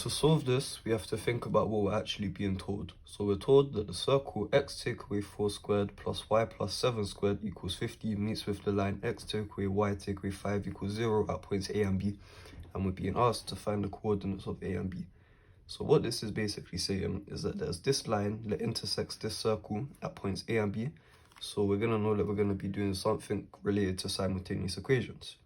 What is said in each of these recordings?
to solve this, we have to think about what we're actually being told. So we're told that the circle x take away 4 squared plus y plus 7 squared equals 50 meets with the line x take away y take away 5 equals 0 at points A and B. And we're being asked to find the coordinates of A and B. So what this is basically saying is that there's this line that intersects this circle at points A and B. So we're going to know that we're going to be doing something related to simultaneous equations.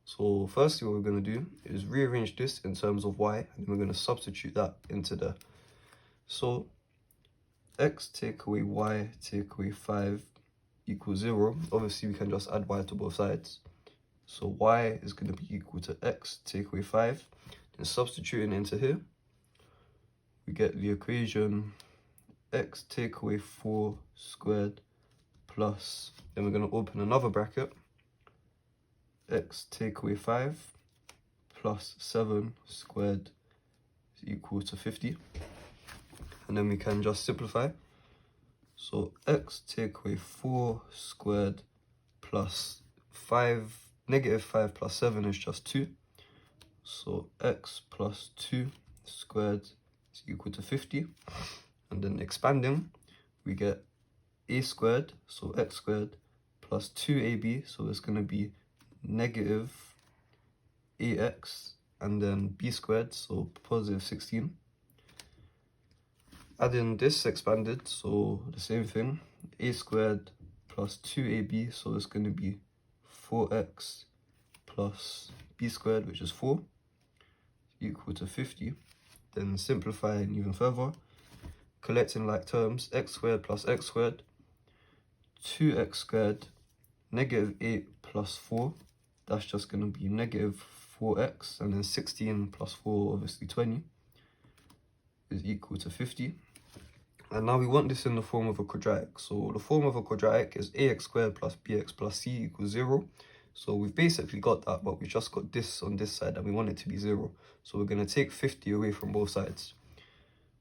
So firstly, what we're going to do is rearrange this in terms of y, and then we're going to substitute that into there. So x take away y take away 5 equals 0. Obviously, we can just add y to both sides. So y is going to be equal to x take away 5. Then substituting into here, we get the equation x take away 4 squared plus, then we're going to open another bracket, x take away 5 plus 7 squared is equal to 50. And then we can just simplify. So x take away 4 squared plus 5, negative 5 plus 7 is just 2. So x plus 2 squared is equal to 50. And then expanding, we get a squared, so x squared, plus 2ab, so it's going to be negative ax, and then b squared, so positive 16. Adding this expanded, so the same thing, a squared plus 2ab, so it's going to be 4x plus b squared, which is 4, equal to 50. Then simplifying even further, collecting like terms, x squared plus x squared, 2x squared, negative 8 plus 4, that's just going to be negative 4x, and then 16 plus 4, obviously 20, is equal to 50. And now we want this in the form of a quadratic. So the form of a quadratic is ax squared plus bx plus c equals 0. So we've basically got that, but we just got this on this side and we want it to be 0. So we're going to take 50 away from both sides.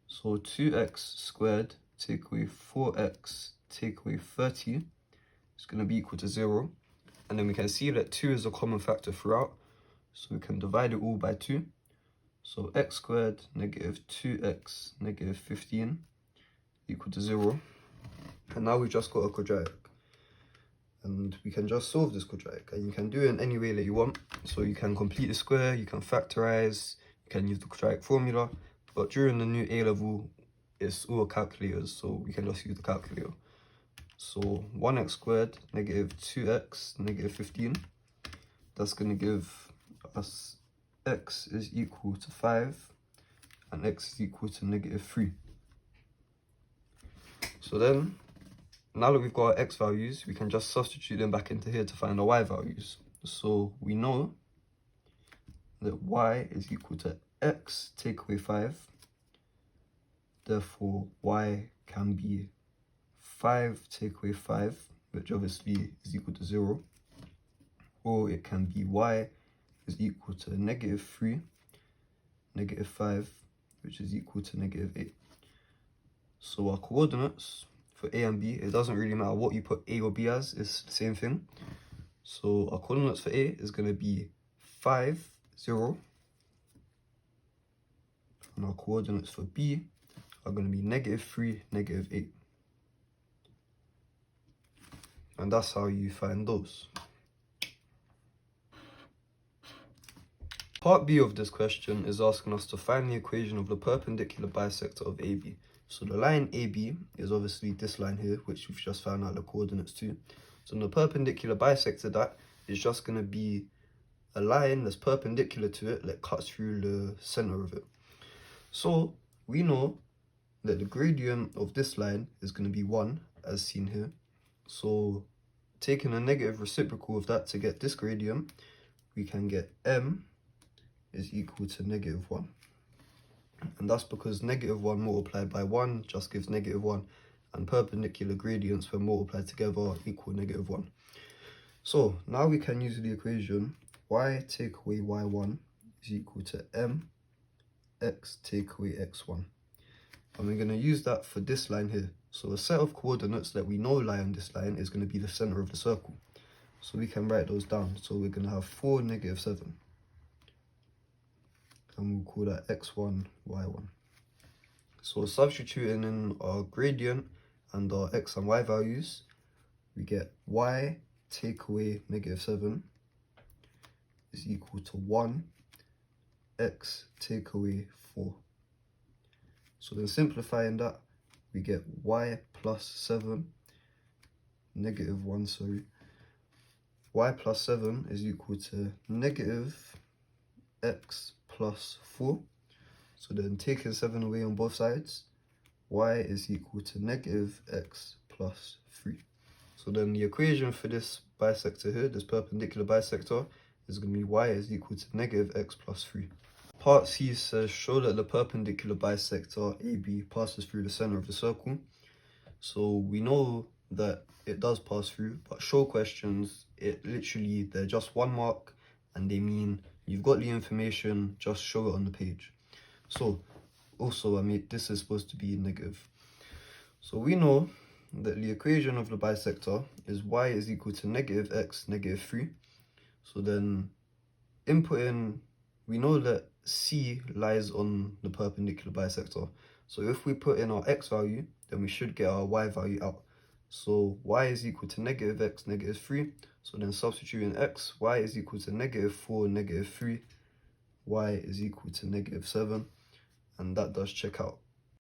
So 2x squared take away 4x take away 30 is going to be equal to 0. And then we can see that 2 is a common factor throughout. So we can divide it all by 2. So x squared negative 2x negative 15 equal to 0. And now we've just got a quadratic. And we can just solve this quadratic. And you can do it in any way that you want. So you can complete the square, you can factorize, you can use the quadratic formula. But during the new A level, it's all calculators, so we can just use the calculator. So 1x squared negative 2x negative 15. That's going to give us x is equal to 5 and x is equal to negative 3. So then, now that we've got our x values, we can just substitute them back into here to find our y values. So we know that y is equal to x take away 5. Therefore, y can be 5 take away 5, which obviously is equal to 0. Or it can be y is equal to negative 3, negative 5, which is equal to negative 8. So our coordinates for A and B, it doesn't really matter what you put A or B as, it's the same thing. So our coordinates for A is going to be 5, 0. And our coordinates for B are going to be negative 3, negative 8. And that's how you find those. Part B of this question is asking us to find the equation of the perpendicular bisector of AB. So the line AB is obviously this line here, which we've just found out the coordinates to. So the perpendicular bisector, that is just going to be a line that's perpendicular to it that cuts through the center of it. So we know that the gradient of this line is going to be 1, as seen here. So taking a negative reciprocal of that to get this gradient, we can get m is equal to negative 1. And that's because negative 1 multiplied by 1 just gives negative 1, and perpendicular gradients when multiplied together equal negative 1. So now we can use the equation y take away y1 is equal to m x take away x1. And we're going to use that for this line here. So a set of coordinates that we know lie on this line is going to be the center of the circle. So we can write those down. So we're going to have 4, negative 7. and we'll call that x1, y1. So substituting in our gradient and our x and y values, we get y take away -7 is equal to 1, x take away 4. So then simplifying that, we get y plus 7, -1, sorry. Y plus 7 is equal to negative x plus 4. So then taking 7 away on both sides, y is equal to negative x plus 3. So then the equation for this bisector here, this perpendicular bisector, is going to be y is equal to negative x plus 3. Part C says show that the perpendicular bisector AB passes through the center of the circle. So we know that it does pass through, but show questions, they're just one mark and they mean you've got the information, just show it on the page. So also, this is supposed to be negative. So we know that the equation of the bisector is y is equal to negative x, -3. So then inputting, we know that C lies on the perpendicular bisector. So if we put in our x value, then we should get our y value out. So y is equal to negative x, -3. So then substituting x, y is equal to -4, -3. Y is equal to -7. And that does check out.